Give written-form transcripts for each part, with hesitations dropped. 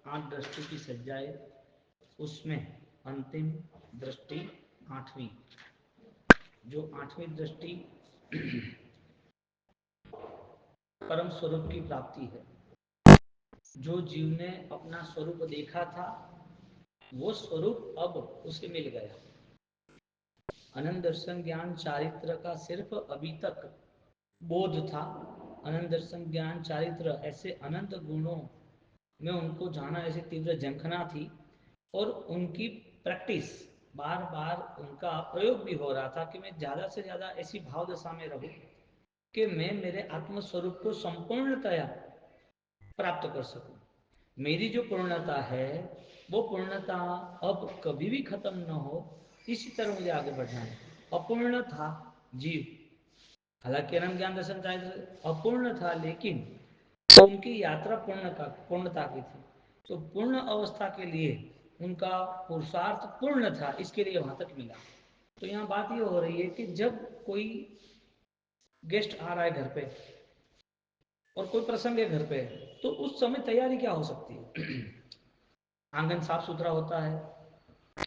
8 दृष्टि की सज्जा है, उसमें अंतिम दृष्टि 8वीं, जो 8वीं दृष्टि परम स्वरूप की प्राप्ति है। जो जीव ने अपना स्वरूप देखा था वो स्वरूप अब उसे मिल गया। अनंत दर्शन ज्ञान चारित्र का सिर्फ अभी तक बोध था। अनंत दर्शन ज्ञान चारित्र ऐसे अनंत गुणों में उनको जाना ऐसी तीव्र झंखना थी, और उनकी प्रैक्टिस बार बार उनका प्रयोग भी हो रहा था कि मैं ज़्यादा से ज़्यादा ऐसी भाव दशा में रहूं कि मैं मेरे आत्मस्वरूप को संपूर्णतया प्राप्त कर सकूं। मेरी जो पूर्णता है वो पूर्णता अब कभी भी खत्म न हो, इसी तरह मुझे आगे बढ़ना है। अपूर्ण था जीव, हालांकि अनंत ज्ञान दर्शन चारित्र अपूर्ण था, लेकिन उनकी यात्रा पूर्णता की थी। तो पूर्ण अवस्था के लिए उनका पुरुषार्थ पूर्ण था, इसके लिए वहां तक मिला। तो यहाँ बात ये हो रही है कि जब कोई गेस्ट आ रहा है घर पे और कोई प्रसंग है घर पे, तो उस समय तैयारी क्या हो सकती है? आंगन साफ सुथरा होता है,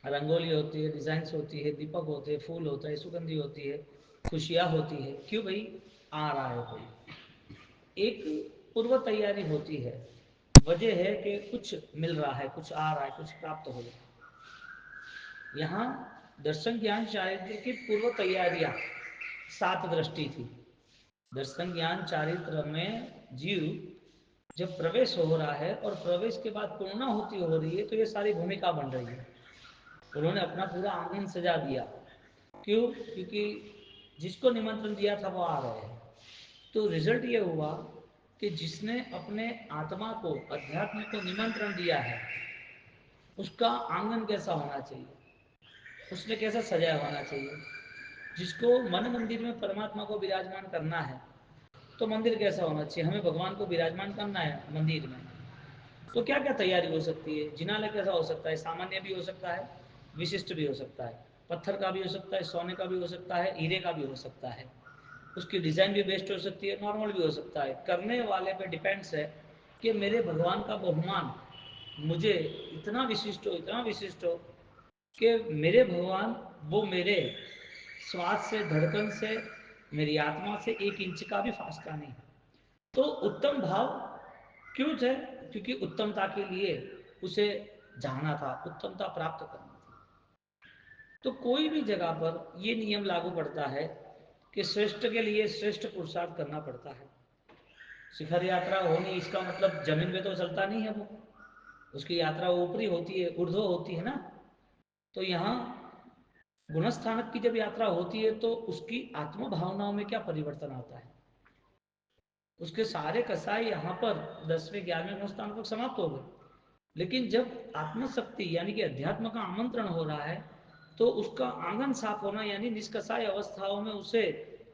रंगोली होती है, डिजाइन्स होती है, दीपक होते हैं, फूल होता है, सुगंधी होती है, खुशियाँ होती है। क्यों भाई? आ रहा है कोई, एक पूर्व तैयारी होती है। वजह है कि कुछ मिल रहा है, कुछ आ रहा है, कुछ प्राप्त हो रहा है। यहाँ दर्शन ज्ञान चारित्र की पूर्व तैयारियां 7 दृष्टि थी। दर्शन ज्ञान चारित्र में जीव जब प्रवेश हो रहा है और प्रवेश के बाद पूर्णाहुति हो रही है, तो ये सारी भूमिका बन रही है। उन्होंने अपना पूरा आंगन सजा दिया। क्यों? क्योंकि जिसको निमंत्रण दिया था वो आ रहे हैं। तो रिजल्ट ये हुआ कि जिसने अपने आत्मा को, अध्यात्म को निमंत्रण दिया है, उसका आंगन कैसा होना चाहिए, उसने कैसा सजाया होना चाहिए। जिसको मन मंदिर में परमात्मा को विराजमान करना है, तो मंदिर कैसा होना चाहिए? हमें भगवान को विराजमान करना है मंदिर में, तो क्या क्या तैयारी हो सकती है? जिनालय कैसा हो सकता है? सामान्य भी हो सकता है, विशिष्ट भी हो सकता है, पत्थर का भी हो सकता है, सोने का भी हो सकता है, हीरे का भी हो सकता है। उसकी डिज़ाइन भी बेस्ट हो सकती है, नॉर्मल भी हो सकता है। करने वाले पे डिपेंड्स है कि मेरे भगवान का बहुमान मुझे इतना विशिष्ट हो, इतना विशिष्ट हो कि मेरे भगवान वो मेरे श्वास से, धड़कन से, मेरी आत्मा से 1 इंच का भी फासला नहीं। तो उत्तम भाव क्यों थे? क्योंकि उत्तमता के लिए उसे जाना था, उत्तमता प्राप्त करनी थी। तो कोई भी जगह पर यह नियम लागू पड़ता है कि श्रेष्ठ के लिए श्रेष्ठ पुरुषार्थ करना पड़ता है। शिखर यात्रा होनी इसका मतलब जमीन में तो चलता नहीं है वो, उसकी यात्रा ऊपरी होती है, ऊर्ध्व होती है ना। तो यहाँ गुणस्थानक की जब यात्रा होती है तो उसकी आत्म भावनाओं में क्या परिवर्तन आता है? उसके सारे कसाई यहाँ पर 10वें 11वें गुणस्थान तक समाप्त हो गए। लेकिन जब आत्मशक्ति यानी कि अध्यात्म का आमंत्रण हो रहा है, तो उसका आंगन साफ होना यानी निष्कसाय अवस्थाओं में उसे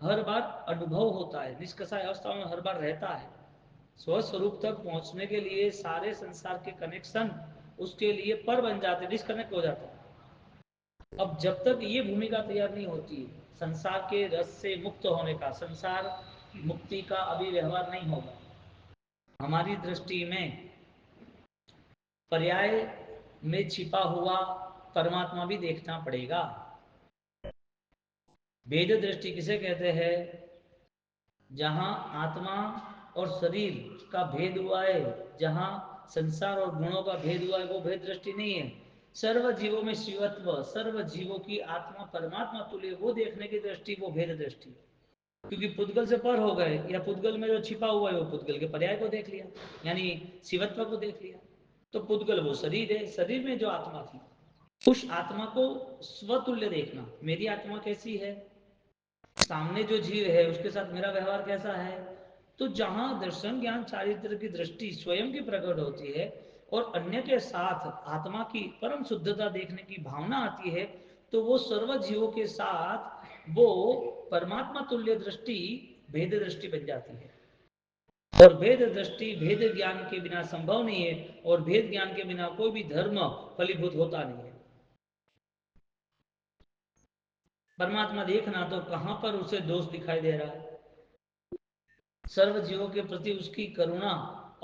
हर बार अनुभव होता है, निष्कसाय अवस्थाओं में हर बार रहता है। स्वस्वरूप तक पहुंचने के लिए सारे संसार के कनेक्शन उसके लिए पर बन जाते, डिस्कनेक्ट हो जाते हैं। अब जब तक ये भूमिका तैयार नहीं होती संसार के रस से मुक्त होने का, संसार मुक्ति का अभी व्यवहार नहीं होगा। हमारी दृष्टि में पर्याय में छिपा हुआ परमात्मा भी देखना पड़ेगा। भेद दृष्टि किसे कहते हैं? जहां आत्मा और शरीर का भेद हुआ है, जहां संसार और गुणों का भेद हुआ है, वो भेद दृष्टि नहीं है। सर्व जीवों में शिवत्व, सर्व जीवों की आत्मा परमात्मा तुल्य, वो देखने की दृष्टि वो भेद दृष्टि है। क्योंकि पुद्गल से पर हो गए, या पुद्गल में जो छिपा हुआ है वो पुद्गल के पर्याय को देख लिया, यानी शिवत्व को देख लिया। तो पुद्गल वो शरीर है, शरीर में जो आत्मा थी उस आत्मा को स्वतुल्य देखना। मेरी आत्मा कैसी है, सामने जो जीव है उसके साथ मेरा व्यवहार कैसा है। तो जहां दर्शन ज्ञान चारित्र की दृष्टि स्वयं की प्रकट होती है और अन्य के साथ आत्मा की परम शुद्धता देखने की भावना आती है, तो वो सर्व जीवों के साथ वो परमात्मा तुल्य दृष्टि भेद दृष्टि बन जाती है। और भेद दृष्टि भेद ज्ञान के बिना संभव नहीं है, और भेद ज्ञान के बिना कोई भी धर्म फलीभूत होता नहीं है। परमात्मा देखना तो कहां पर उसे दोष दिखाई दे रहा है? सर्व जीवों के प्रति उसकी करुणा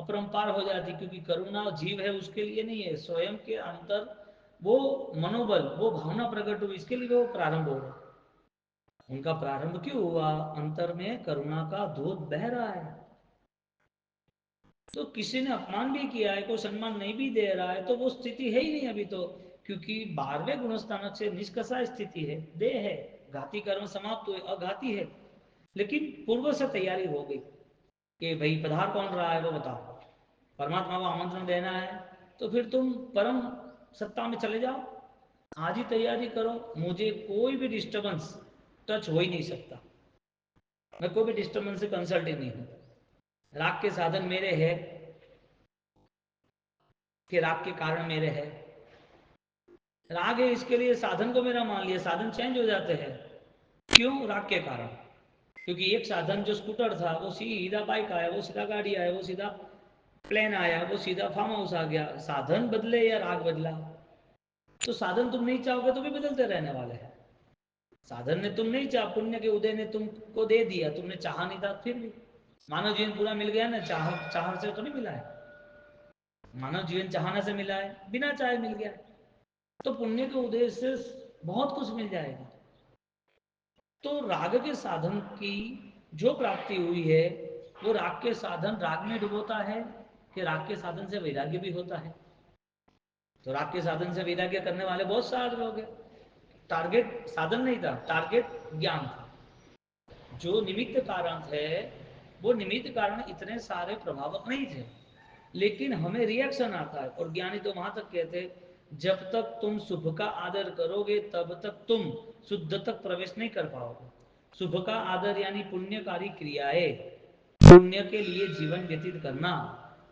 अपरंपार हो जाती, क्योंकि करुणा जीव है उसके लिए नहीं है, स्वयं के अंतर वो मनोबल, वो भावना प्रकट हुई, इसके लिए वो प्रारंभ हो रहा। उनका प्रारंभ क्यों हुआ? अंतर में करुणा का दूध बह रहा है। तो किसी ने अपमान भी किया है, कोई सम्मान नहीं भी दे रहा है, तो वो स्थिति है ही नहीं अभी तो, क्योंकि 12वें गुणस्थान से निष्कषा स्थिति है, देह है, घाती कर्म समाप्त हुए, अघाती है। लेकिन पूर्व से तैयारी हो गई कि भाई पधार कौन रहा है वो बताओ, परमात्मा को आमंत्रण देना है, तो फिर तुम परम सत्ता में चले जाओ, आज ही तैयारी करो, मुझे कोई भी डिस्टर्बेंस टच हो ही नहीं सकता, मैं कोई भी डिस्टर्बेंस से कंसल्ट ही नहीं हूं। राग के साधन मेरे हैं कि राग के कारण मेरे है, राग है इसके लिए साधन को मेरा मान लिया, साधन चेंज हो जाते हैं। क्यों? राग के कारण। क्योंकि एक साधन जो स्कूटर था वो सीधा बाइक आया, वो सीधा गाड़ी आया, वो सीधा प्लेन आया, वो सीधा फार्म हाउस आ गया। साधन बदले या राग बदला? तो साधन तुम नहीं चाहोगे तो भी बदलते रहने वाले हैं। साधन ने तुम नहीं चाह, पुण्य के उदय ने तुमको दे दिया, तुमने चाहा नहीं था, फिर भी मानव जीवन पूरा मिल गया ना, चाह से तो नहीं मिला है। मानव जीवन चाहने से मिला है, बिना चाहे मिल गया। तो पुण्य के उदय से बहुत कुछ मिल जाएगा। तो राग के साधन की जो प्राप्ति हुई है, वो राग के साधन राग में डुबोता है कि राग के साधन से वैराग्य भी होता है। तो राग के साधन से वैराग्य करने वाले बहुत सारे लोग हैं। टारगेट साधन नहीं था, टारगेट ज्ञान था। जो निमित्त कारण थे, वो निमित्त कारण इतने सारे प्रभावक नहीं थे, लेकिन हमें रिएक्शन आता है। और ज्ञानी तो वहां तक कहते हैं, जब तक तुम शुभ का आदर करोगे तब तक तुम शुद्ध तक प्रवेश नहीं कर पाओगे। शुभ का आदर यानी पुण्यकारी क्रियाएं, पुण्य के लिए जीवन व्यतीत करना,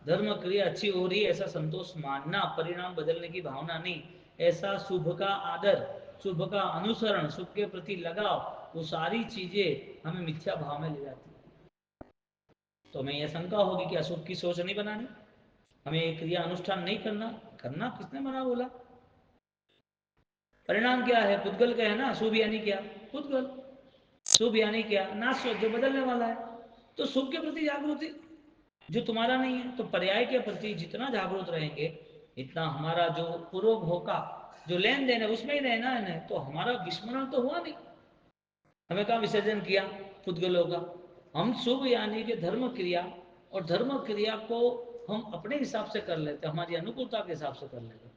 धर्म क्रिया अच्छी हो रही है ऐसा संतोष मानना, परिणाम बदलने की भावना नहीं, ऐसा शुभ का आदर, शुभ का अनुसरण, शुभ के प्रति लगाव, वो सारी चीजें हमें मिथ्या भाव में ले जाती है। तो हमें यह शंका होगी कि अशुभ की सोच नहीं बनानी, हमें क्रिया अनुष्ठान नहीं करना। करना किसने मना बोला? परिणाम क्या है? पुद्गल का है ना, शुभ यानी क्या? पुद्गल। शुभ यानी क्या? नाश, जो बदलने वाला है। तो शुभ के प्रति जागृति जो तुम्हारा नहीं है, तो पर्याय के प्रति जितना जागरूक रहेंगे, इतना हमारा जो पूर्व भोग का जो लेन देन है उसमें ही रहना है ना, तो हमारा विस्मरण तो हुआ नहीं। हमें कहा विसर्जन किया पुद्गलों का? हम शुभ यानी कि धर्म क्रिया, और धर्म क्रिया को हम अपने हिसाब से कर लेते, हमारी अनुकूलता के हिसाब से कर लेते।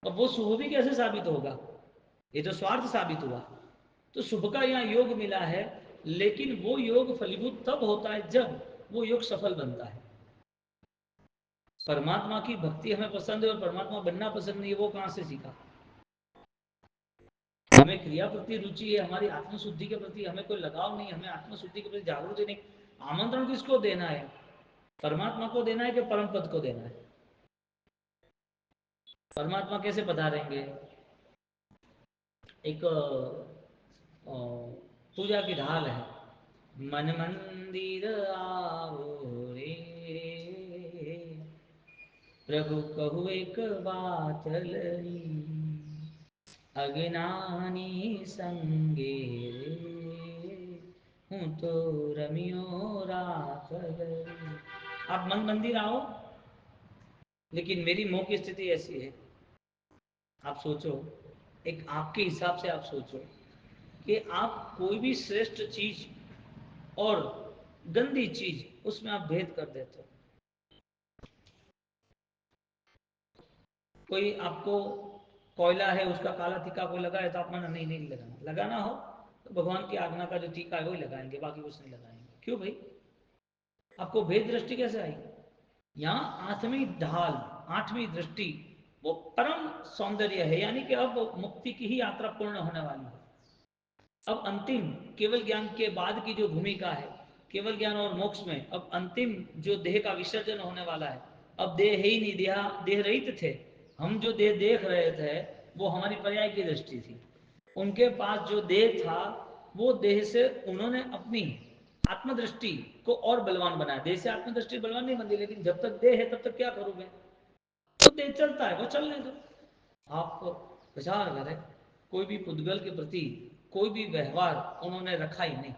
और वो शुभ भी कैसे साबित होगा? ये तो स्वार्थ साबित हुआ। तो शुभ का यहाँ योग मिला है, लेकिन वो योग फलीभूत तब होता है जब वो योग सफल बनता है। परमात्मा की भक्ति हमें पसंद है और परमात्मा बनना पसंद नहीं है, वो कहां से सीखा? हमें क्रिया प्रति रुचि है, हमारी आत्मशुद्धि के प्रति हमें कोई लगाव नहीं, हमें आत्मशुद्धि के प्रति जागृति नहीं। आमंत्रण किसको देना है? परमात्मा को देना है कि परम पद को देना है? परमात्मा कैसे पधारेंगे? एक पूजा की ढाल है, मन मंदिर आओ रे, प्रभु कहु एक बात लई, अज्ञानी संगे रे, हूँ तो रमियो रात गई। आप मन मंदिर आओ, लेकिन मेरी मोह की स्थिति ऐसी है। आप सोचो, एक आपके हिसाब से आप सोचो कि आप कोई भी श्रेष्ठ चीज और गंदी चीज उसमें आप भेद कर देते हो। कोई आपको कोयला है उसका काला टीका कोई लगाए तो आप माना नहीं नहीं लगाना, लगाना हो तो भगवान की आज्ञा का जो टीका है वही लगाएंगे, बाकी कुछ नहीं लगाएंगे। क्यों भाई? आपको भेद दृष्टि कैसे आई? यहाँ आठवीं ढाल, आठवीं दृष्टि, वो परम सौंदर्य है, यानी कि अब मुक्ति की ही यात्रा पूर्ण होने वाली है। अब अंतिम केवल ज्ञान के बाद की जो भूमिका है, केवल ज्ञान और मोक्ष में अब अंतिम जो देह का विसर्जन होने वाला है। अब देह ही नहीं, देह रहित थे हम। जो देह देख रहे थे वो हमारी पर्याय की दृष्टि थी। उनके पास जो देह था, वो देह से उन्होंने अपनी आत्मदृष्टि को और बलवान बनाया। देह से आत्मदृष्टि बलवान नहीं बनती, लेकिन जब तक देह है तब तक क्या करोगे? तो देह चलता है, वो चलने दो। आप विचार करें, कोई भी पुद्गल के प्रति कोई भी व्यवहार उन्होंने रखा ही नहीं।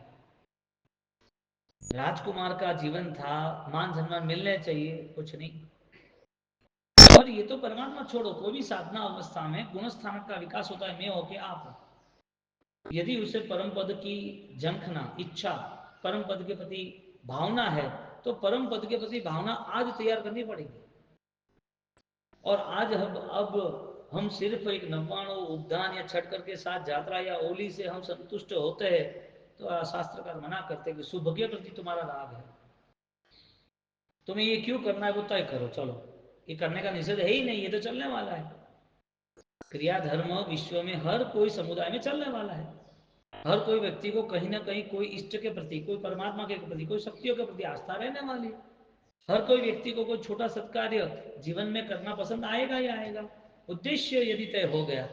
राजकुमार का जीवन था, मान सम्मान मिलने चाहिए, कुछ नहीं। और ये तो परमात्मा छोड़ो, कोई भी साधना अवस्था में गुण स्थानक का विकास होता है, मैं हो के आप हो। यदि उसे परम पद की झंखना इच्छा, परम पद के प्रति भावना है, तो परम पद के प्रति भावना आज तैयार करनी पड़ेगी। और आज अब हम सिर्फ एक नव्वाणु उपदान या छठ के साथ यात्रा या ओली से हम संतुष्ट होते हैं, तो शास्त्रकार मना करते हैं कि सुभज्ञ प्रति तुम्हारा राग है, तुम्हें ये क्यों करना है वो तय करो, चलो ये करने का निषेध है ही नहीं, ये तो चलने वाला है। क्रिया धर्म विश्व में हर कोई समुदाय में चलने वाला है। हर कोई व्यक्ति को कहीं ना कहीं कोई इष्ट के प्रति, कोई परमात्मा के प्रति, कोई शक्तियों के प्रति आस्था रहने वाली है। हर कोई व्यक्ति को कोई छोटा सत्कार्य जीवन में करना पसंद आएगा ही आएगा। उद्देश्य यदि तय हो गया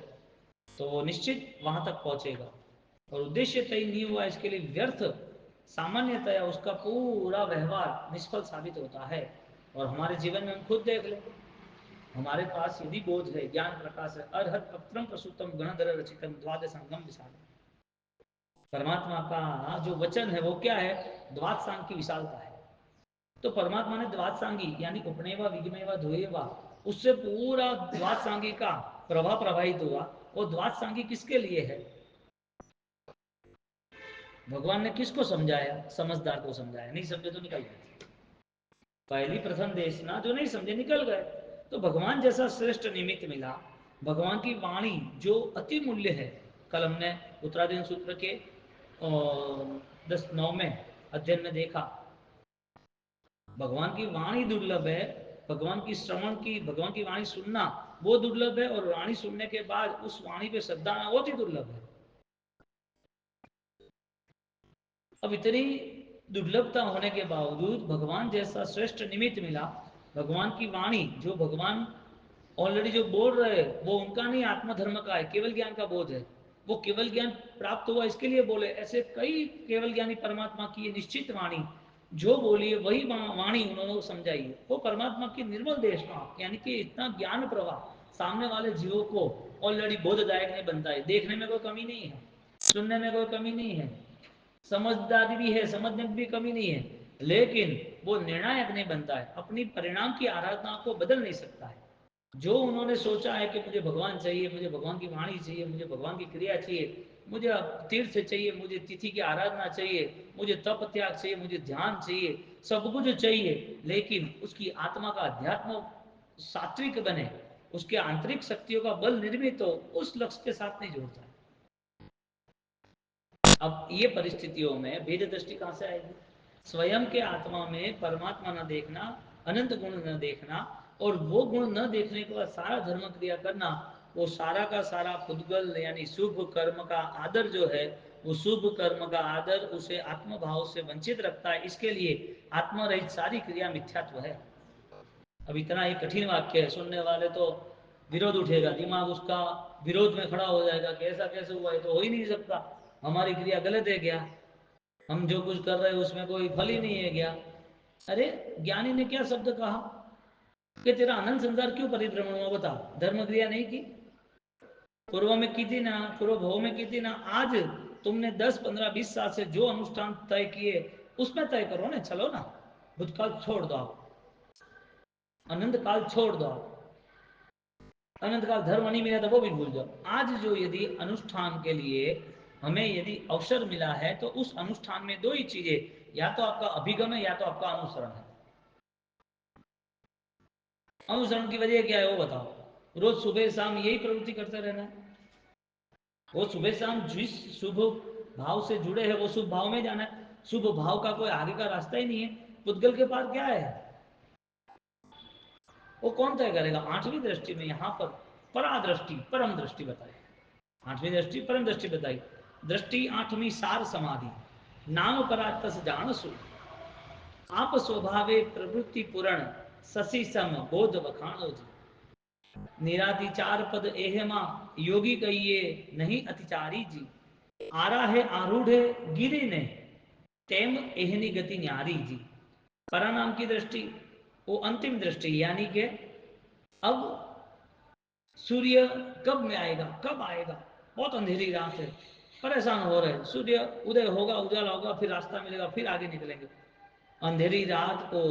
तो वो निश्चित वहां तक पहुंचेगा, और उद्देश्य तय नहीं हुआ इसके लिए व्यर्थ सामान्यतया उसका पूरा व्यवहार निष्फल साबित होता है। और हमारे जीवन में हम खुद देख लें, हमारे पास यदि बोध है, ज्ञान प्रकाश है, अर्हत पत्रम प्रसूतम गणधर रचितम द्वादशांगम विशाल, परमात्मा का जो वचन है वो क्या है, द्वादशांग की विशालता है। तो परमात्मा ने द्वादशांगी यानी उपनेवा विगमेवा ध्रुएवा, उससे पूरा द्वादशांगी का प्रभाव प्रवाहित हुआ। वो द्वादशांगी किसके लिए है? भगवान ने किसको समझाया? समझदार को समझाया, नहीं समझे तो निकल गए। पहली प्रथम देशना, जो नहीं समझे निकल गए। तो भगवान जैसा श्रेष्ठ निमित्त मिला, भगवान की वाणी जो अति मूल्य है। कल हमने उत्तराधीन सूत्र के 10-9 में अध्ययन में देखा, भगवान की वाणी दुर्लभ है। भगवान की श्रवण की, भगवान की वाणी सुनना वो दुर्लभ है, और वाणी सुनने के बाद उस वाणी पे श्रद्धा आना बहुत ही दुर्लभ है। अब इतनी दुर्लभता होने के बावजूद भगवान जैसा श्रेष्ठ निमित्त मिला, भगवान की वाणी जो भगवान ऑलरेडी जो बोल रहे वो उनका नहीं, आत्मधर्म का है, केवल ज्ञान का बोध है। वो केवल ज्ञान प्राप्त हुआ इसके लिए बोले। ऐसे कई केवल ज्ञानी परमात्मा की ये निश्चित वाणी जो बोली है वही वाणी उन्होंने समझाई है। वो परमात्मा की निर्मल देशना, यानी कि इतना ज्ञान प्रवाह सामने वाले जीवों को ऑलरेडी बोधदायक नहीं बनता है। देखने में कोई कमी नहीं है, सुनने में कोई कमी नहीं है, समझदारी भी है, समझने में भी कमी नहीं है, लेकिन वो निर्णायक नहीं बनता है, अपनी परिणाम की आराधना को बदल नहीं सकता है। जो उन्होंने सोचा है कि मुझे भगवान चाहिए, मुझे भगवान की वाणी चाहिए, मुझे भगवान की क्रिया चाहिए, मुझे तीर्थ चाहिए, मुझे तिथि की आराधना चाहिए, मुझे तप त्याग चाहिए, मुझे ध्यान चाहिए, सब कुछ चाहिए, लेकिन उसकी आत्मा का अध्यात्म सात्विक बने, उसके आंतरिक शक्तियों का बल निर्मित हो, उस लक्ष्य के साथ नहीं जोड़ता। अब ये परिस्थितियों में भेद दृष्टि कहां से आएगी? स्वयं के आत्मा में परमात्मा न देखना, अनंत गुण न देखना, और वो गुण न देखने के बाद सारा धर्म क्रिया करना, वो सारा का सारा पुद्गल यानी शुभ कर्म का आदर जो है, वो शुभ कर्म का आदर उसे आत्मभाव से वंचित रखता है। इसके लिए आत्मा रहित सारी क्रिया मिथ्यात्व है। अब इतना ही कठिन वाक्य है, सुनने वाले तो विरोध उठेगा, दिमाग उसका विरोध में खड़ा हो जाएगा कि ऐसा कैसे हुआ, है तो हो ही नहीं सकता, हमारी क्रिया गलत है क्या, हम जो कुछ कर रहे हैं उसमें कोई फल ही नहीं है क्या। अरे ज्ञानी ने क्या शब्द कहा कि तेरा अनंत संसार क्यों परिभ्रमण हुआ, बता, धर्म क्रिया नहीं की, पूर्व में की थी ना, पूर्व भव में की थी ना, आज तुमने 10-15-20 साल से जो अनुष्ठान तय किए उसमें तय करो ना, चलो ना, भूतकाल छोड़ दो आप, अनंत काल छोड़ दो आप, अनंत काल धर्म नहीं मिला था वो भी भूल जाओ। आज जो यदि अनुष्ठान के लिए हमें यदि अवसर मिला है, तो उस अनुष्ठान में दो ही चीजें, या तो आपका अभिगम है या तो आपका अनुसरण है। अनुसरण की वजह क्या है वो बताओ, रोज सुबह शाम यही प्रवृत्ति करते रहना है। वो सुबह शाम जिस शुभ भाव से जुड़े हैं वो शुभ भाव में जाना है, शुभ भाव का कोई आगे का रास्ता ही नहीं है। पुद्गल के पास क्या है, वो कौन तय करेगा? आठवीं दृष्टि में यहाँ पर परादृष्टि परम दृष्टि बताई, आठवीं दृष्टि परम दृष्टि बताई। दृष्टि आठवीं सार समाधि, नाम परातस जान सु, आप स्वभावे प्रवृत्ति पूर्ण, शशि सम बोध बखानो जी, निरातिचार पद एहमा, योगी कहिए नहीं अतिचारी जी, आरा है आरूढ़ गिरे ने, तेम एहनी गति न्यारी जी। परानाम की दृष्टि वो अंतिम दृष्टि, यानी कि अब सूर्य कब में आएगा, कब आएगा, बहुत अंधेरी रात है, परेशान हो रहे हैं, सूर्य उदय होगा, उजाला होगा, फिर रास्ता मिलेगा, फिर आगे निकलेंगे। अंधेरी रात को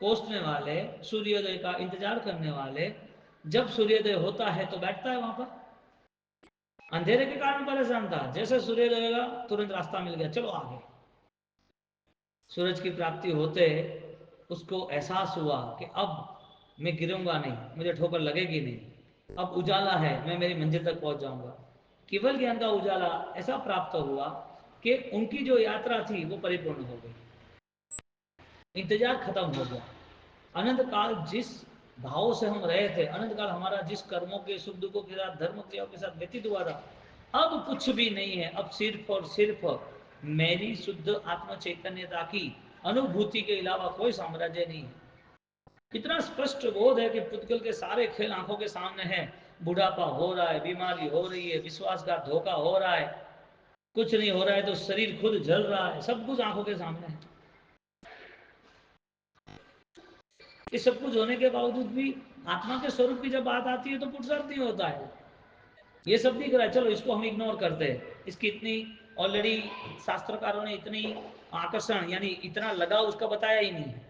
कोसने वाले, सूर्योदय का इंतजार करने वाले, जब सूर्योदय होता है तो बैठता है वहां पर। अंधेरे के कारण परेशान था, जैसे सूर्योदय होगा तुरंत रास्ता मिल गया, चलो आगे। सूरज की प्राप्ति होते उसको एहसास हुआ कि अब मैं गिरूंगा नहीं, मुझे ठोकर लगेगी नहीं, अब उजाला है, मैं मेरी मंजिल तक पहुंच जाऊंगा। केवल ज्ञान का उजाला ऐसा प्राप्त हुआ कि उनकी जो यात्रा थी वो परिपूर्ण हो गई, इंतजार खत्म हो गया। अनंत काल जिस भाव से हम रहे थे, अनंत काल हमारा जिस कर्मों के सुख दुखों के साथ, धर्म क्रियाओं के साथ व्यतीत हुआ था, अब कुछ भी नहीं है। अब सिर्फ और सिर्फ मेरी शुद्ध आत्म चैतन्यता की अनुभूति के अलावा कोई साम्राज्य नहीं है। इतना स्पष्ट बोध है कि पुद्गल के सारे खेल आंखों के सामने हैं। बुढ़ापा हो रहा है, बीमारी हो रही है, विश्वासघात धोखा हो रहा है, कुछ नहीं हो रहा है तो शरीर खुद जल रहा है, सब कुछ आंखों के सामने है। ये सब कुछ होने के बावजूद भी आत्मा के स्वरूप की जब बात आती है तो पुरुषार्थ नहीं होता है। ये सब दिख रहा है, चलो इसको हम इग्नोर करते हैं, इसकी इतनी ऑलरेडी शास्त्रकारों ने इतनी आकर्षण यानी इतना लगाव उसका बताया ही नहीं है।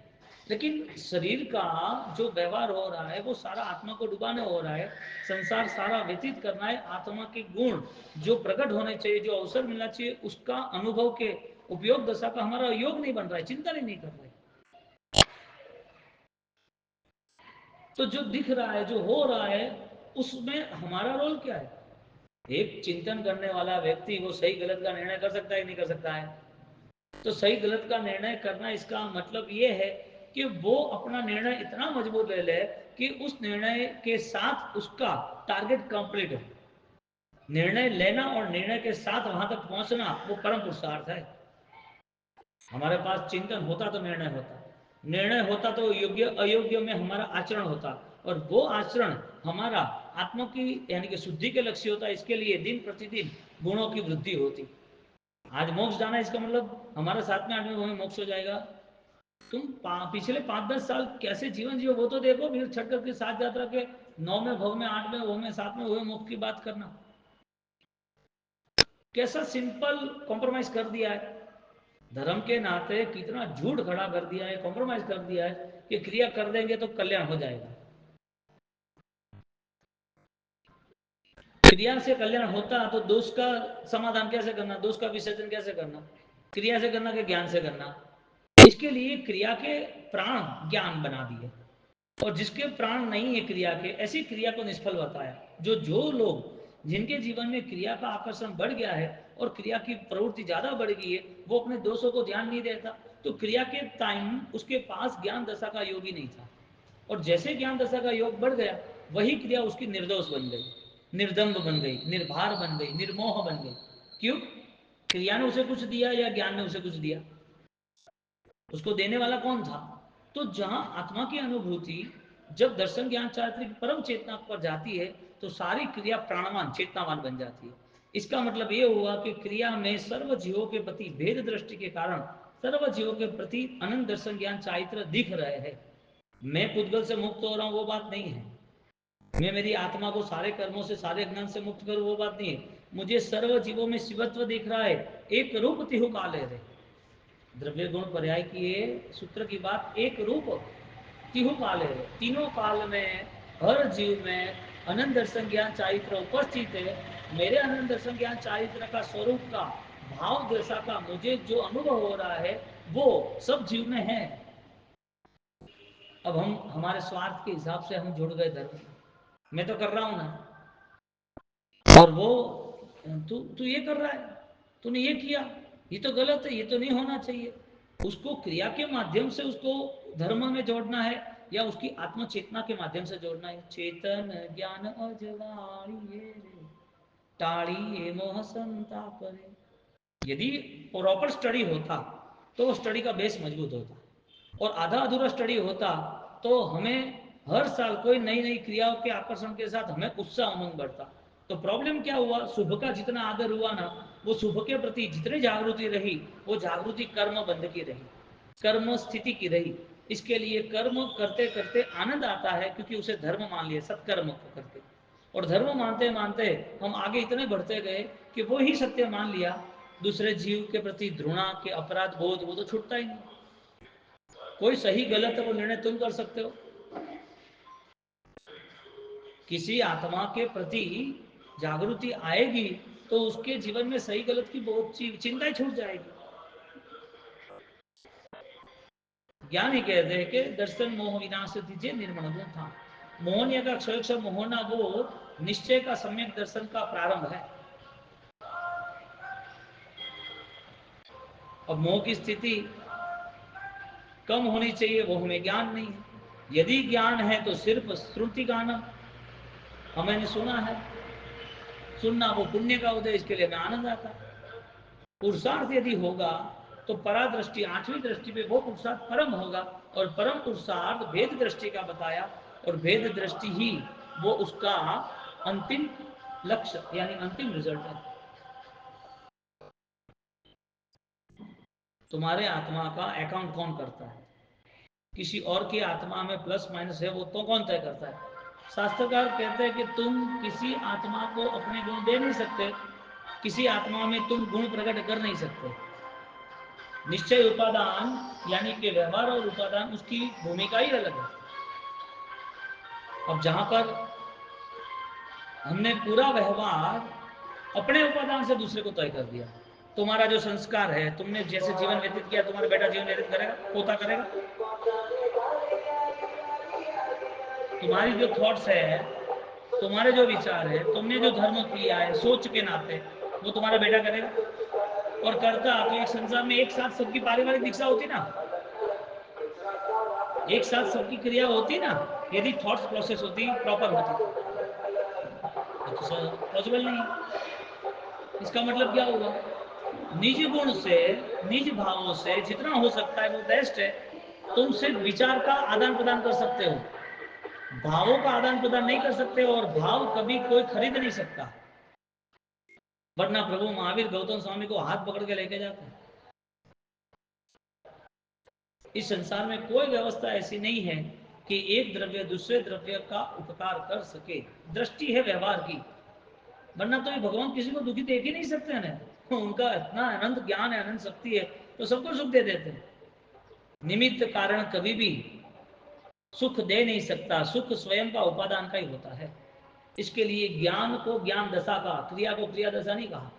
लेकिन शरीर का जो व्यवहार हो रहा है वो सारा आत्मा को डुबाने हो रहा है, संसार सारा व्यतीत करना है। आत्मा के गुण जो प्रकट होने चाहिए, जो अवसर मिलना चाहिए, उसका अनुभव के उपयोग दशा का हमारा योग नहीं बन रहा है, चिंतन ही नहीं कर रहा है। तो जो दिख रहा है, जो हो रहा है, उसमें हमारा रोल क्या है? एक चिंतन करने वाला व्यक्ति वो सही गलत का निर्णय कर सकता है नहीं कर सकता है? तो सही गलत का निर्णय करना, इसका मतलब ये है कि वो अपना निर्णय इतना मजबूत ले ले कि उस निर्णय के साथ उसका टारगेट कंप्लीट हो। निर्णय लेना और निर्णय के साथ वहां तक पहुंचना वो परम पुरुषार्थ है। हमारे पास चिंतन होता तो निर्णय होता, निर्णय होता तो योग्य अयोग्य में हमारा आचरण होता, और वो आचरण हमारा आत्मा की यानी कि शुद्धि के लक्ष्य होता। इसके लिए दिन प्रतिदिन गुणों की वृद्धि होती। आज मोक्ष जाना इसका मतलब हमारा 7वें 8वें भव में मोक्ष हो जाएगा? तुम पिछले 5-10 साल कैसे जीवन जियो वो तो देखो, फिर छठ के साथ यात्रा के 9वें भव में, 8वें भव में, 7वें भव में मोक्ष की बात करना। कैसा सिंपल कॉम्प्रोमाइज कर दिया है, धर्म के नाते कितना झूठ खड़ा कर दिया है, कॉम्प्रोमाइज कर दिया है कि क्रिया कर देंगे तो कल्याण हो जाएगा। क्रिया से कल्याण होता तो दोष का समाधान कैसे करना, दोष का विसर्जन कैसे करना? क्रिया से करना कि ज्ञान से करना? इसके लिए क्रिया के प्राण ज्ञान बना दिए, और जिसके प्राण नहीं है क्रिया के, ऐसी क्रिया को निष्फल बताया। जो लोग जिनके जीवन में क्रिया का आकर्षण बढ़ गया है और क्रिया की प्रवृत्ति ज्यादा बढ़ गई है, वो अपने दोषों को ध्यान नहीं देता, तो क्रिया के टाइम उसके पास ज्ञान दशा का योग ही नहीं था। और जैसे ज्ञान दशा का योग बढ़ गया, वही क्रिया उसकी निर्दोष बन गई, निर्दम्ब बन गई, निर्भार बन गई, निर्मोह बन गई। क्यों? क्रिया ने उसे कुछ दिया या ज्ञान ने उसे कुछ दिया? उसको देने वाला कौन था? तो जहां आत्मा की अनुभूति जब दर्शन ज्ञान चारित्रिक परम चेतना पर जाती है, तो सारी क्रिया प्राणवान चेतनावान बन जाती है। इसका मतलब यह हुआ कि क्रिया में सर्व जीवों के प्रति भेद दृष्टि के कारण सर्व जीवों के प्रति अनंत दर्शन ज्ञान चारित्र दिख रहे हैं। मैं पुद्गल से मुक्त हो रहा हूं वो बात नहीं है, मैं मेरी आत्मा को सारे कर्मों से, सारे ज्ञान से मुक्त करूं वो बात नहीं है। मुझे सर्व जीवों में शिवत्व दिख रहा है, एक रूप तिहु काले रे। द्रव्य गुण पर्याय की ये सूत्र की बात, एक रूप तिहु काल है, तीनों काल में हर जीव में अनंत दर्शन ज्ञान चारित्र उपस्थित है। मेरे अनंत दर्शन ज्ञान चारित्र का स्वरूप का भाव दशा का मुझे जो अनुभव हो रहा है वो सब जीव में है। अब हम हमारे स्वार्थ के हिसाब से हम जुड़ गए धर्म, मैं तो कर रहा हूं ना, और वो तू तू ये कर रहा है, तूने ये किया, ये तो गलत है, ये तो नहीं होना चाहिए। उसको क्रिया के माध्यम से उसको धर्म में जोड़ना है या उसकी आत्म चेतना के माध्यम से जोड़ना है? चेतन ज्ञान अजवाड़िए टाड़िए मोह संताप रे। यदि प्रॉपर स्टडी होता तो वो स्टडी का बेस मजबूत होता, और आधा अधूरा स्टडी होता तो हमें हर साल कोई नई नई क्रियाओं के आकर्षण के साथ हमें उत्साह उमंग बढ़ता। तो प्रॉब्लम क्या हुआ, शुभ का जितना आदर हुआ ना, वो शुभ के प्रति जितनी जागृति रही, वो जागृति कर्म बंध की रही, कर्म स्थिति की रही। इसके लिए कर्म करते करते आनंद आता है, क्योंकि उसे धर्म मान लिया, सत्कर्म को करके। और धर्म मानते मानते हम आगे इतने बढ़ते गए कि वो ही सत्य मान लिया, दूसरे जीव के प्रति घृणा के अपराध बोध वो तो छूटता ही नहीं। कोई सही गलत वो निर्णय तुम कर सकते हो, किसी आत्मा के प्रति जागृति आएगी तो उसके जीवन में सही गलत की बहुत चिंता ही छूट जाएगी। ज्ञान ही कहते हैं कि दर्शन मोह विनाश दीजिए निर्मल गुण था। मोहन का क्षय मोहना वो निश्चय का सम्यक दर्शन का प्रारंभ है। अब मोह की स्थिति कम होनी चाहिए, वो हमें ज्ञान नहीं है। यदि ज्ञान है तो सिर्फ श्रुति गानम, हमने सुना है, सुनना वो पुण्य का उदय, इसके लिए हमें आनंद आता है। पुरुषार्थ यदि होगा तो परादृष्टि, आठवीं दृष्टि पे वो पुरुषार्थ परम होगा, और परम पुरुषार्थ भेद दृष्टि का बताया, और भेद दृष्टि ही वो उसका अंतिम लक्ष्य यानी अंतिम रिजल्ट है। तुम्हारे आत्मा का अकाउंट कौन करता है? किसी और की आत्मा में प्लस माइनस है वो तो कौन तय करता है? शास्त्रकार कहते हैं कि तुम किसी आत्मा को अपने गुण दे नहीं सकते, किसी आत्मा में तुम गुण प्रकट कर नहीं सकते। निश्चय उपादान यानी कि व्यवहार और उपादान उसकी भूमिका ही अलग है। अब जहां पर हमने पूरा व्यवहार अपने उपादान से दूसरे को तय कर दिया, तुम्हारा जो संस्कार है, तुमने जैसे जीवन व्यतीत किया, तुम्हारा बेटा जीवन व्यतीत करेगा, पोता करेगा। तुम्हारी जो थॉट्स है, तुम्हारे जो विचार है, तुमने जो धर्म किया है सोच के नाते, वो तुम्हारा बेटा करेगा। और करता तो एक संसार में एक साथ सबकी पारिवारिक दीक्षा होती ना, एक साथ सबकी क्रिया होती ना, यदि थॉट्स प्रोसेस होती प्रॉपर होती तो पॉसिबल नहीं। इसका मतलब क्या हुआ? निज गुण से, निज भावों से जितना हो सकता है वो बेस्ट है। तुम सिर्फ विचार का आदान प्रदान कर सकते हो, भावों का आदान प्रदान नहीं कर सकते, और भाव कभी कोई खरीद नहीं सकता। वरना प्रभु महावीर गौतम स्वामी को हाथ पकड़ के लेके जाते हैं। इस संसार में कोई व्यवस्था ऐसी नहीं है कि एक द्रव्य दूसरे द्रव्य का उपकार कर सके। दृष्टि है व्यवहार की, वरना तो ये भगवान किसी को दुखी देख ही नहीं सकते हैं ना। उनका इतना अनंत ज्ञान है, अनंत शक्ति है, तो सबको सुख दे देते हैं। निमित्त कारण कभी भी सुख दे नहीं सकता, सुख स्वयं का उपादान का ही होता है। इसके लिए ज्ञान को ज्ञान दशा का, क्रिया को क्रिया दशा नहीं कहा।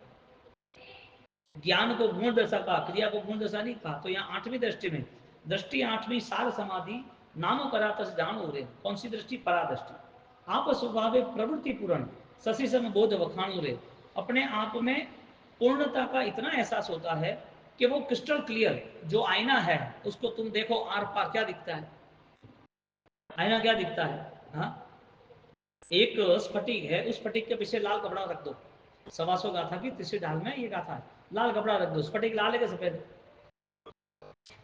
ज्ञान को गुण दशा का, क्रिया को गुण दशा नहीं कहा। तो यहाँ आठवीं दृष्टि में, दृष्टि आठवीं सार समाधि नाम करातस जान हो रहे। कौन सी दृष्टि? परादृष्टि। आप स्वभाव प्रवृत्ति पूर्ण शशि सम बोध वखाणु रे। अपने आप में पूर्णता का इतना एहसास होता है कि वो क्रिस्टल क्लियर, जो आईना है उसको तुम देखो, आर पार क्या दिखता है? आईना क्या दिखता है? हाँ, एक स्फटिक है, उस स्फटिक के पीछे लाल कपड़ा रख दो। सवासो गाथा की तीसरी ढाल में ये गाथा है, लाल कपड़ा रख दो, स्फटिक लाल है कि सफेद?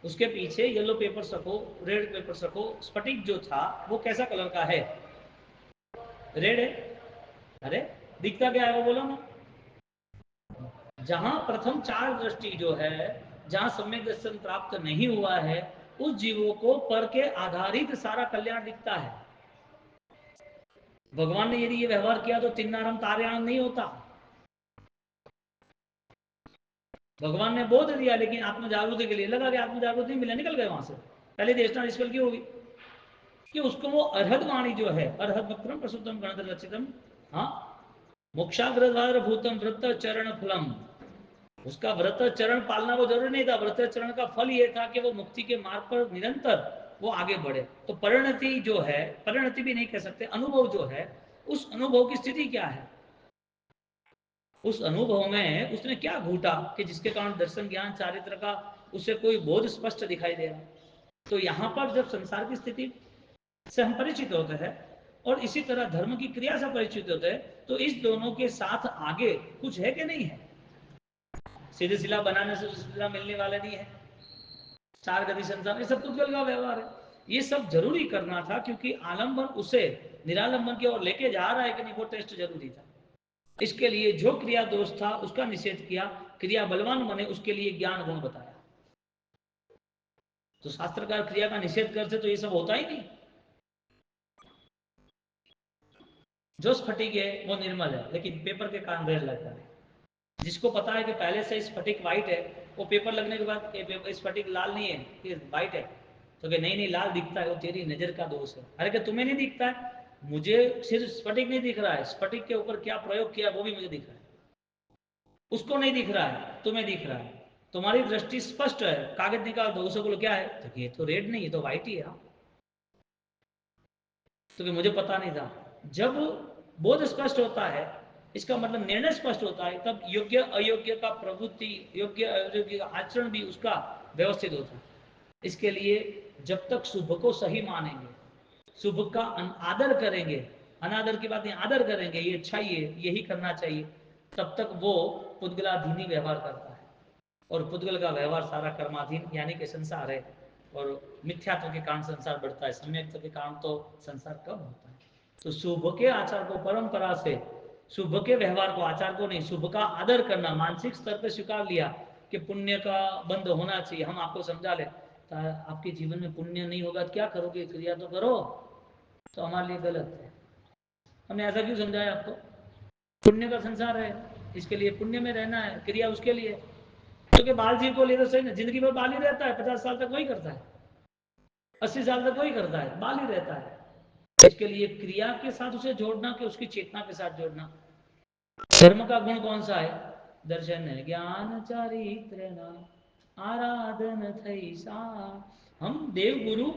उसके पीछे येलो पेपर रखो, रेड पेपर रखो, स्फटिक जो था वो कैसा कलर का है? रेड है। अरे दिखता क्या है वो बोलो ना। जहां प्रथम चार दृष्टि जो है, जहां सम्यक दर्शन प्राप्त नहीं हुआ है, उस जीवों को पर के आधारित सारा कल्याण दिखता है। भगवान ने यदि ये व्यवहार किया तो तिन्नारम तार्याण नहीं होता। भगवान ने बोध दिया, लेकिन आत्म जागृति के लिए लगा कि आत्म जागृति नहीं मिला, निकल गए वहां से। पहले देशना निष्फल की होगी कि उसको वो अर्हद वाणी जो है, अर्हद वक्रम प्रसुतम गणत रचितम, हाँ, मोक्षाग्रद्वार भूतम व्रत चरण फलम। उसका व्रत चरण पालना वो जरूरी नहीं था, व्रत चरण का फल ये था कि वो मुक्ति के मार्ग पर निरंतर वो आगे बढ़े। तो परिणति जो है, परिणति भी नहीं कह सकते, अनुभव जो है, उस अनुभव की स्थिति क्या है? उस अनुभव में उसने क्या घूटा कि जिसके कारण दर्शन ज्ञान चारित्र का उसे कोई बोध स्पष्ट दिखाई दे रहा। तो यहां पर जब संसार की स्थिति से हम परिचित होते हैं और इसी तरह धर्म की क्रिया से परिचित होते हैं, तो इस दोनों के साथ आगे कुछ है कि नहीं है? सीधे सिला बनाने से सिला मिलने वाला नहीं है। चार गति संसार, ये सब पुद्गल का व्यवहार है। ये सब जरूरी करना था, क्योंकि आलंबन उसे निरालंबन की ओर लेके जा रहा है कि नहीं, वो टेस्ट जरूरी था। इसके लिए जो क्रिया दोष था उसका निषेध किया, क्रिया बलवान बने उसके लिए ज्ञान गुण बताया। तो शास्त्रकार क्रिया का निषेध करते तो ये सब होता ही नहीं। जो स्फटिक है वो निर्मल है, लेकिन पेपर के कारण रेड लगता है। जिसको पता है कि पहले से स्फटिक वाइट है, वो पेपर लगने के बाद स्फटिक लाल नहीं है, ये वाइट है, तो कि नहीं नहीं लाल दिखता है, वो तेरी नजर का दोष है। अरे कि तुम्हें नहीं दिखता है? मुझे सिर्फ स्फटिक नहीं दिख रहा है, स्फटिक के ऊपर क्या प्रयोग किया वो भी मुझे दिख रहा है। उसको नहीं दिख रहा है, तुम्हें दिख रहा है। तुम्हारी दृष्टि स्पष्ट है, कागज निकाल दो, उसे बोलो क्या है, तो ये तो रेड नहीं, ये तो व्हाइट ही है। तो कि मुझे पता नहीं था। जब बोध स्पष्ट होता है, इसका मतलब निर्णय स्पष्ट होता है, तब योग्य अयोग्य का प्रवृत्ति, योग्य अयोग्य का आचरण भी उसका व्यवस्थित होता है। इसके लिए जब तक शुभ को सही मानेंगे, शुभ का आदर करेंगे, अनादर की बात नहीं, आदर करेंगे, ये अच्छा ही है, यही करना चाहिए, तब तक वो पुद्गलाधीनी व्यवहार करता है। और पुद्गल का व्यवहार सारा कर्माधीन यानी कि संसार है। और मिथ्यात्व के कारण संसार बढ़ता है, सम्यक्त्व के कारण तो संसार कम होता है। तो शुभ के आचार को, परंपरा से शुभ के व्यवहार को, आचार को नहीं, शुभ का आदर करना, मानसिक स्तर पर स्वीकार लिया कि पुण्य का बंध होना चाहिए। हम आपको समझा ले, तो आपके जीवन में पुण्य नहीं होगा तो क्या करोगे, क्रिया तो करो, तो हमारे लिए गलत है। हमने ऐसा क्यों समझाया आपको? पुण्य का संसार है, इसके लिए पुण्य में रहना है, क्रिया उसके लिए। क्योंकि बाल जीव को लिए तो सही ना, जिंदगी भर बाल ही रहता है, 50 साल तक वही करता है, 80 साल तक वही करता है, बाल ही रहता है। इसके लिए क्रिया के साथ उसे जोड़ना कि उसकी चेतना के साथ जोड़ना। धर्म का गुण कौन सा है? दर्शन ज्ञान चारित्र आराधन थई सा। हम देव गुरु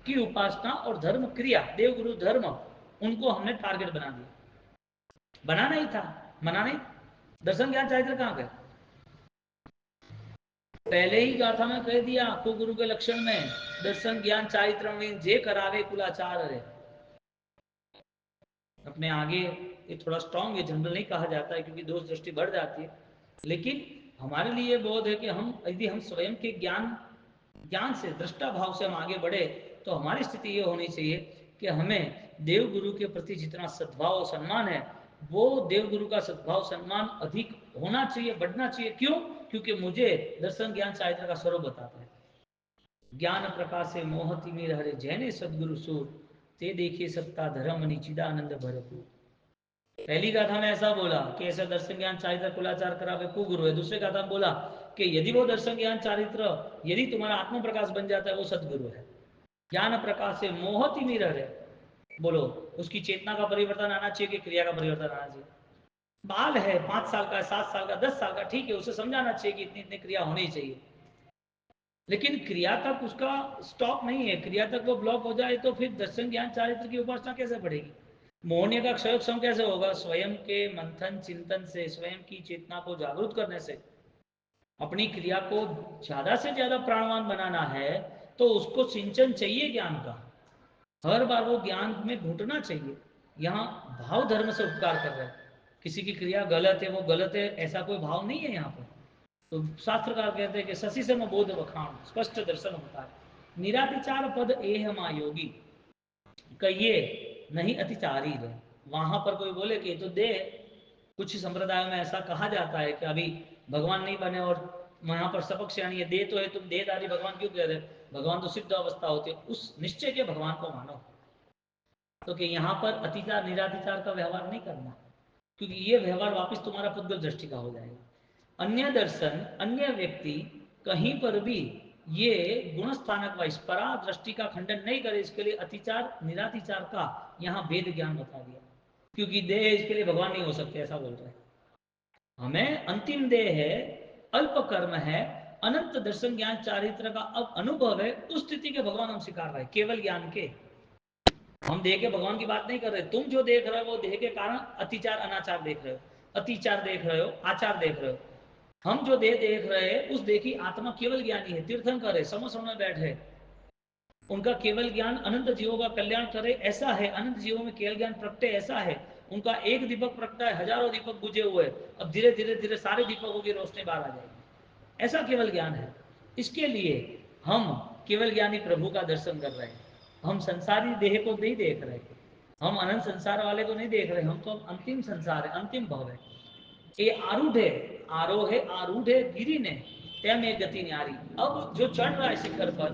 की उपासना और धर्म क्रिया, देव गुरु धर्म, उनको हमने टारगेट बना दिया। बनाना ही था, मना नहीं। दर्शन ज्ञान चारित्र कहां गए? पहले ही गाथा में कह दिया को गुरु के लक्षण में, दर्शन ज्ञान चारित्र में जे करावे कुलाचार रे। अपने आगे ये थोड़ा स्ट्रांग है, जनरल नहीं कहा जाता है क्योंकि दोष दृष्टि बढ़ जाती है, लेकिन हमारे लिए बोध है कि हम यदि हम स्वयं के ज्ञान ज्ञान से, दृष्टा भाव से हम आगे बढ़े, तो हमारी स्थिति ये होनी चाहिए कि हमें देव गुरु के प्रति जितना सद्भाव और सम्मान है, वो देव गुरु का सद्भाव सम्मान अधिक होना चाहिए, बढ़ना चाहिए। क्यों? क्योंकि मुझे दर्शन ज्ञान चारित्र का स्वरूप बताता है। ज्ञान प्रकाश से मोहति में हरे जैने सदगुरु सूर, ते देखिए सत्ता धर्म निचिदानंद भरपूर। पहली गाथा में ऐसा बोला कि ऐसा दर्शन ज्ञान चारित्र कुलाचार करावे को गुरु है। दूसरे गाथा में बोला कि यदि वो दर्शन ज्ञान चारित्र यदि तुम्हारा आत्म प्रकाश बन जाता है, वो सदगुरु है। ज्ञान प्रकाश से मोहति में रहे, बोलो उसकी चेतना का परिवर्तन आना चाहिए कि क्रिया का परिवर्तन आना चाहिए? बाल है 5 साल का, 7 साल का, 10 साल का, ठीक है, उसे समझाना चाहिए कि इतनी इतनी क्रिया होनी चाहिए, लेकिन क्रिया तक उसका स्टॉप नहीं है। क्रिया तक वो ब्लॉक हो जाए तो फिर दर्शन ज्ञान चारित्र की उपासना कैसे बढ़ेगी? मोहनीय का क्षय क्षम कैसे होगा? स्वयं के मंथन चिंतन से, स्वयं की चेतना को जागरूक करने से। अपनी क्रिया को ज्यादा से ज्यादा प्राणवान बनाना है तो उसको सिंचन चाहिए ज्ञान का। हर बार वो ज्ञान में घुटना चाहिए। यहाँ भाव धर्म से उपकार कर रहे हैं, किसी की क्रिया गलत है वो गलत है ऐसा कोई भाव नहीं है यहाँ पर। तो शास्त्रकार कहते हैं कि शशि सम बोध बखान, स्पष्ट दर्शन होता है। निरातिचार पद एह मा योगी, कहिए नहीं अतिचारी रहे। वहां पर कोई बोले कि तो दे, कुछ संप्रदायों में ऐसा कहा जाता है कि अभी भगवान नहीं बने और वहां पर सपक्ष यानी है दे तो है, तुम देहधारी भगवान क्यों कह रहे? भगवान तो सिद्ध अवस्था होती है, उस निश्चय के भगवान को मानो। तो कि यहाँ पर अतिचार निरातिचार का व्यवहार नहीं करना, क्योंकि ये व्यवहार वापस तुम्हारा पुद्गल दृष्टि का हो जाएगा। अन्य दर्शन, अन्य व्यक्ति कहीं पर भी ये गुण स्थानक वाइज परा दृष्टि का खंडन नहीं करे, इसके लिए अतिचार निरातिचार का यहाँ वेद ज्ञान बता दिया। क्योंकि देह इसके लिए भगवान नहीं हो सकते ऐसा बोल रहे हैं। हमें अंतिम देह है, अल्प कर्म है, अनंत दर्शन ज्ञान चारित्र का अब अनुभव है, उस स्थिति के भगवान हम स्वीकार रहे, केवल ज्ञान के। हम देह के भगवान की बात नहीं कर रहे। तुम जो देख रहे हो वो देह के कारण अतिचार अनाचार देख रहे हो, अतिचार देख रहे हो, आचार देख रहे हो। हम जो देह देख रहे हैं उस देह की आत्मा केवल ज्ञानी है, तीर्थंकर है, समसम में बैठे, उनका केवल ज्ञान अनंत जीवों का कल्याण करे ऐसा है, अनंत जीवों में केवल ज्ञान प्रगटे ऐसा है। उनका एक दीपक प्रगटा है, हजारों दीपक बुझे हुए, अब धीरे धीरे धीरे सारे दीपकों की रोशनी बाहर आ जाएगी, ऐसा केवल ज्ञान है। इसके लिए हम केवल ज्ञानी प्रभु का दर्शन कर रहे हैं। हम संसारी देह को नहीं देख रहे, हम अनंत संसार वाले को नहीं देख रहे, हम तो अंतिम संसार है, अंतिम भव है। ये आरूढ़ है, आरोह है, आरूढ़ है गिरी ने तय में गति न्यारी। अब जो चढ़ रहा है शिखर पर,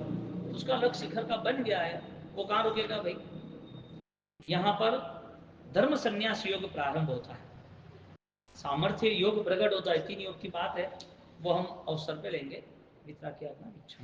उसका लक्ष्य शिखर का बन गया है, वो कहाँ रुकेगा भाई? यहाँ पर धर्म संन्यास योग प्रारंभ होता है, सामर्थ्य योग प्रकट होता है। 3 योग की बात है, वो हम अवसर पे लेंगे। मित्रा क्या अपना इच्छा